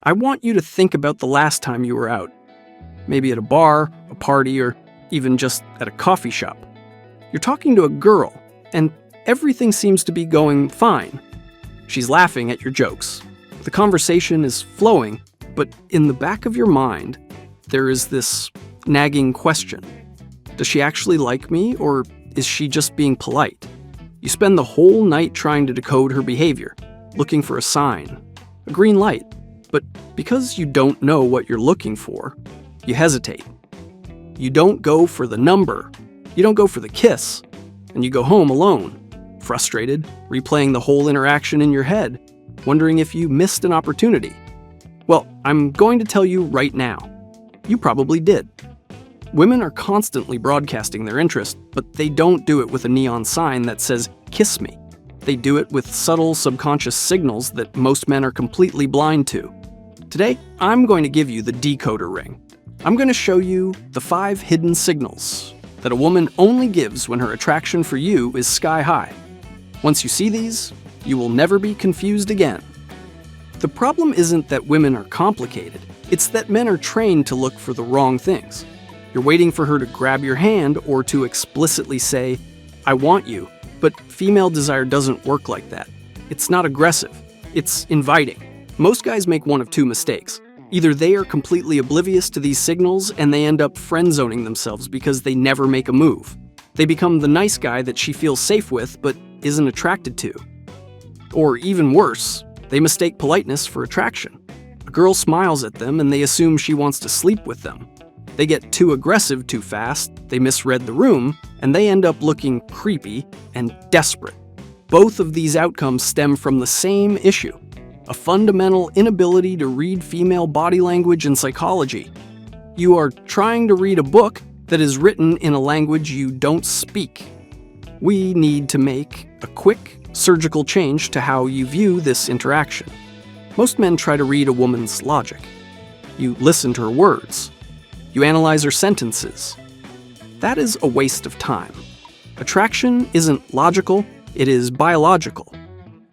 I want you to think about the last time you were out. Maybe at a bar, a party, or even just at a coffee shop. You're talking to a girl, and everything seems to be going fine. She's laughing at your jokes. The conversation is flowing, but in the back of your mind, there is this nagging question. Does she actually like me, or is she just being polite? You spend the whole night trying to decode her behavior, looking for a sign, a green light. But because you don't know what you're looking for, you hesitate. You don't go for the number, you don't go for the kiss, and you go home alone, frustrated, replaying the whole interaction in your head, wondering if you missed an opportunity. Well, I'm going to tell you right now, you probably did. Women are constantly broadcasting their interest, but they don't do it with a neon sign that says, "Kiss me." They do it with subtle subconscious signals that most men are completely blind to. Today, I'm going to give you the decoder ring. I'm going to show you the 5 hidden signals that a woman only gives when her attraction for you is sky high. Once you see these, you will never be confused again. The problem isn't that women are complicated, it's that men are trained to look for the wrong things. You're waiting for her to grab your hand or to explicitly say, "I want you," but female desire doesn't work like that. It's not aggressive, it's inviting. Most guys make one of 2 mistakes. Either they are completely oblivious to these signals and they end up friend-zoning themselves because they never make a move. They become the nice guy that she feels safe with but isn't attracted to. Or even worse, they mistake politeness for attraction. A girl smiles at them and they assume she wants to sleep with them. They get too aggressive too fast, they misread the room, and they end up looking creepy and desperate. Both of these outcomes stem from the same issue. A fundamental inability to read female body language and psychology. You are trying to read a book that is written in a language you don't speak. We need to make a quick, surgical change to how you view this interaction. Most men try to read a woman's logic. You listen to her words. You analyze her sentences. That is a waste of time. Attraction isn't logical, it is biological.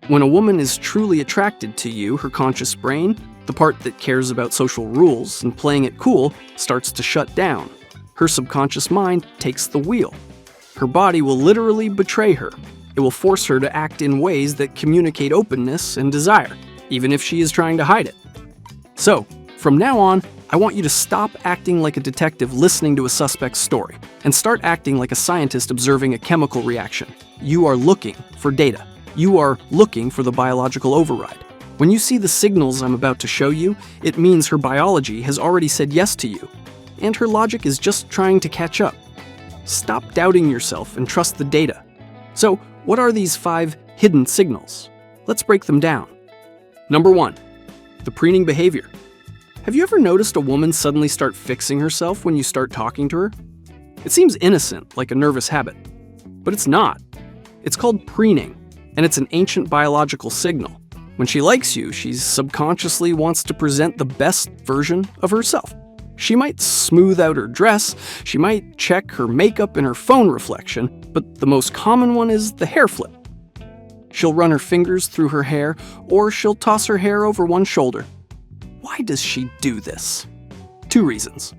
When a woman is truly attracted to you, her conscious brain, the part that cares about social rules and playing it cool, starts to shut down. Her subconscious mind takes the wheel. Her body will literally betray her. It will force her to act in ways that communicate openness and desire, even if she is trying to hide it. So, from now on, I want you to stop acting like a detective listening to a suspect's story, and start acting like a scientist observing a chemical reaction. You are looking for data. You are looking for the biological override. When you see the signals I'm about to show you, it means her biology has already said yes to you, and her logic is just trying to catch up. Stop doubting yourself and trust the data. So, what are these 5 hidden signals? Let's break them down. Number 1, the preening behavior. Have you ever noticed a woman suddenly start fixing herself when you start talking to her? It seems innocent, like a nervous habit, but it's not. It's called preening, and it's an ancient biological signal. When she likes you, she subconsciously wants to present the best version of herself. She might smooth out her dress, she might check her makeup and her phone reflection, but the most common one is the hair flip. She'll run her fingers through her hair, or she'll toss her hair over one shoulder. Why does she do this? 2 reasons.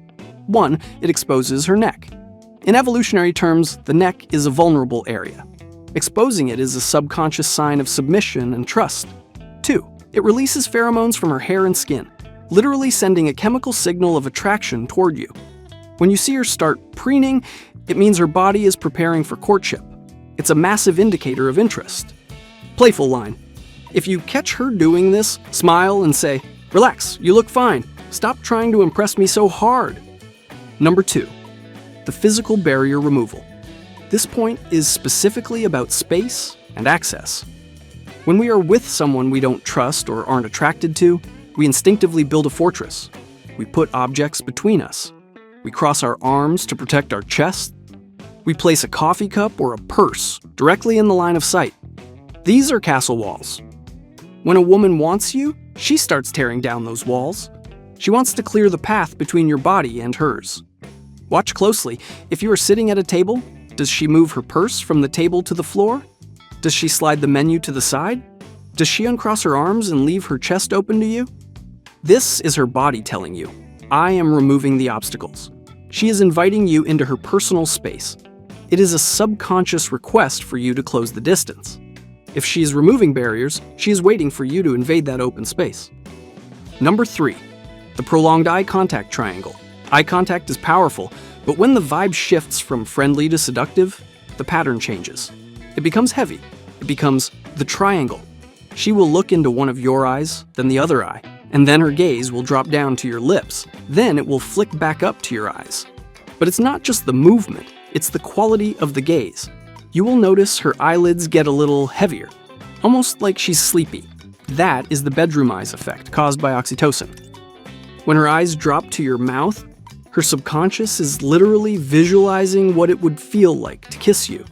1, it exposes her neck. In evolutionary terms, the neck is a vulnerable area. Exposing it is a subconscious sign of submission and trust. 2, it releases pheromones from her hair and skin, literally sending a chemical signal of attraction toward you. When you see her start preening, it means her body is preparing for courtship. It's a massive indicator of interest. Playful line. If you catch her doing this, smile and say, "Relax, you look fine. Stop trying to impress me so hard." Number 2, the physical barrier removal. This point is specifically about space and access. When we are with someone we don't trust or aren't attracted to, we instinctively build a fortress. We put objects between us. We cross our arms to protect our chest. We place a coffee cup or a purse directly in the line of sight. These are castle walls. When a woman wants you, she starts tearing down those walls. She wants to clear the path between your body and hers. Watch closely. If you are sitting at a table, does she move her purse from the table to the floor? Does she slide the menu to the side? Does she uncross her arms and leave her chest open to you? This is her body telling you, I am removing the obstacles. She is inviting you into her personal space. It is a subconscious request for you to close the distance. If she is removing barriers, she is waiting for you to invade that open space. Number 3, the prolonged eye contact triangle. Eye contact is powerful, but when the vibe shifts from friendly to seductive, the pattern changes. It becomes heavy. It becomes the triangle. She will look into one of your eyes, then the other eye, and then her gaze will drop down to your lips. Then it will flick back up to your eyes. But it's not just the movement, it's the quality of the gaze. You will notice her eyelids get a little heavier, almost like she's sleepy. That is the bedroom eyes effect caused by oxytocin. When her eyes drop to your mouth, her subconscious is literally visualizing what it would feel like to kiss you.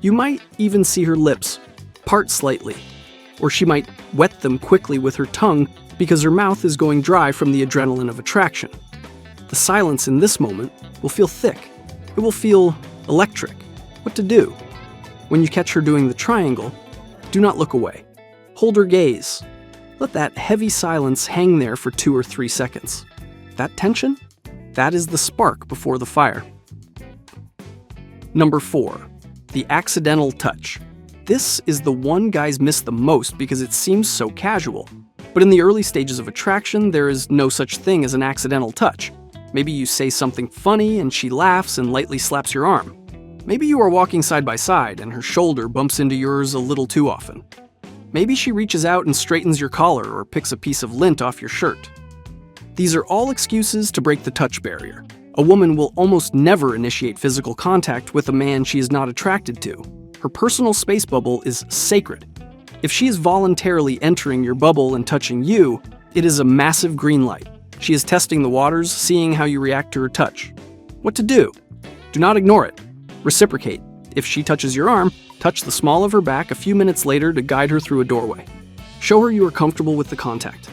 You might even see her lips part slightly, or she might wet them quickly with her tongue because her mouth is going dry from the adrenaline of attraction. The silence in this moment will feel thick. It will feel electric. What to do? When you catch her doing the triangle, do not look away. Hold her gaze. Let that heavy silence hang there for 2 or 3 seconds. That tension? That is the spark before the fire. Number 4, the accidental touch. This is the one guys miss the most because it seems so casual. But in the early stages of attraction, there is no such thing as an accidental touch. Maybe you say something funny and she laughs and lightly slaps your arm. Maybe you are walking side by side and her shoulder bumps into yours a little too often. Maybe she reaches out and straightens your collar or picks a piece of lint off your shirt. These are all excuses to break the touch barrier. A woman will almost never initiate physical contact with a man she is not attracted to. Her personal space bubble is sacred. If she is voluntarily entering your bubble and touching you, it is a massive green light. She is testing the waters, seeing how you react to her touch. What to do? Do not ignore it. Reciprocate. If she touches your arm, touch the small of her back a few minutes later to guide her through a doorway. Show her you are comfortable with the contact.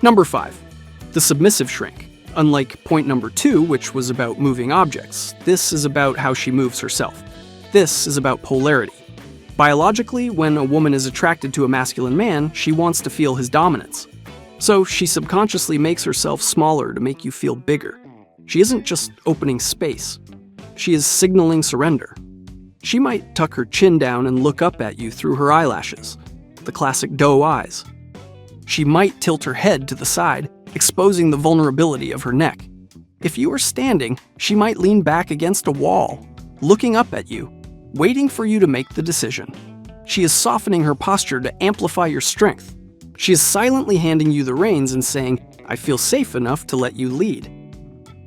Number 5, the submissive shrink. Unlike point number 2, which was about moving objects, this is about how she moves herself. This is about polarity. Biologically, when a woman is attracted to a masculine man, she wants to feel his dominance. So she subconsciously makes herself smaller to make you feel bigger. She isn't just opening space. She is signaling surrender. She might tuck her chin down and look up at you through her eyelashes, the classic doe eyes. She might tilt her head to the side, exposing the vulnerability of her neck. If you are standing, she might lean back against a wall, looking up at you, waiting for you to make the decision. She is softening her posture to amplify your strength. She is silently handing you the reins and saying, I feel safe enough to let you lead.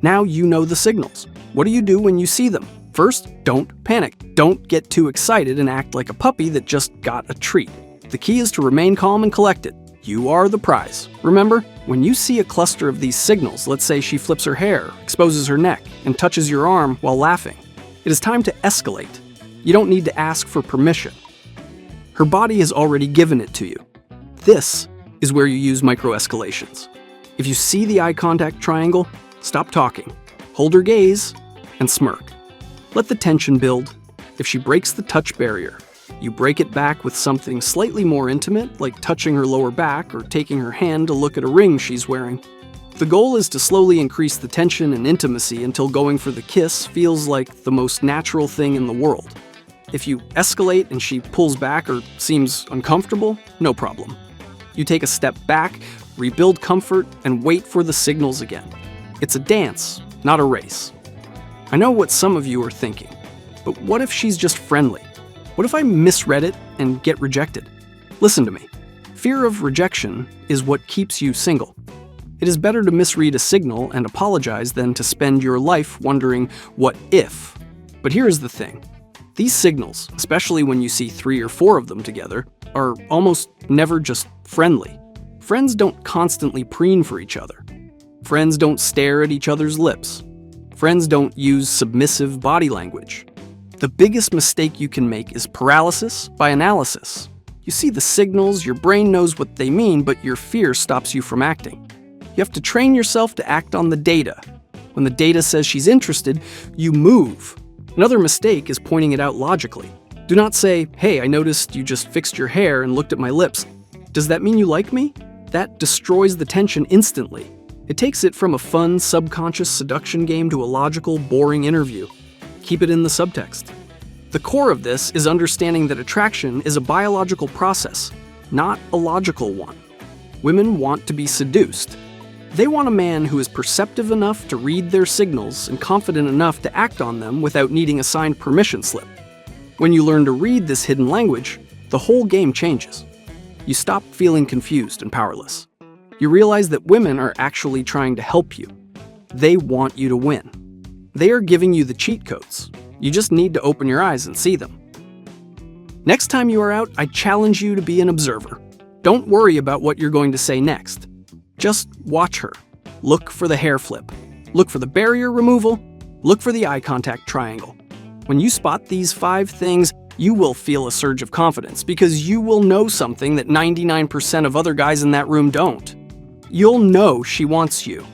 Now you know the signals. What do you do when you see them? First, don't panic. Don't get too excited and act like a puppy that just got a treat. The key is to remain calm and collected. You are the prize. Remember, when you see a cluster of these signals, let's say she flips her hair, exposes her neck, and touches your arm while laughing, it is time to escalate. You don't need to ask for permission. Her body has already given it to you. This is where you use micro-escalations. If you see the eye contact triangle, stop talking, hold her gaze, and smirk. Let the tension build. If she breaks the touch barrier, you break it back with something slightly more intimate, like touching her lower back or taking her hand to look at a ring she's wearing. The goal is to slowly increase the tension and intimacy until going for the kiss feels like the most natural thing in the world. If you escalate and she pulls back or seems uncomfortable, no problem. You take a step back, rebuild comfort, and wait for the signals again. It's a dance, not a race. I know what some of you are thinking, but what if she's just friendly? What if I misread it and get rejected? Listen to me. Fear of rejection is what keeps you single. It is better to misread a signal and apologize than to spend your life wondering what if. But here is the thing. These signals, especially when you see 3 or 4 of them together, are almost never just friendly. Friends don't constantly preen for each other. Friends don't stare at each other's lips. Friends don't use submissive body language. The biggest mistake you can make is paralysis by analysis. You see the signals, your brain knows what they mean, but your fear stops you from acting. You have to train yourself to act on the data. When the data says she's interested, you move. Another mistake is pointing it out logically. Do not say, hey, I noticed you just fixed your hair and looked at my lips. Does that mean you like me? That destroys the tension instantly. It takes it from a fun, subconscious seduction game to a logical, boring interview. Keep it in the subtext. The core of this is understanding that attraction is a biological process, not a logical one. Women want to be seduced. They want a man who is perceptive enough to read their signals and confident enough to act on them without needing a signed permission slip. When you learn to read this hidden language, the whole game changes. You stop feeling confused and powerless. You realize that women are actually trying to help you. They want you to win. They are giving you the cheat codes. You just need to open your eyes and see them. Next time you are out, I challenge you to be an observer. Don't worry about what you're going to say next. Just watch her. Look for the hair flip. Look for the barrier removal. Look for the eye contact triangle. When you spot these 5 things, you will feel a surge of confidence because you will know something that 99% of other guys in that room don't. You'll know she wants you.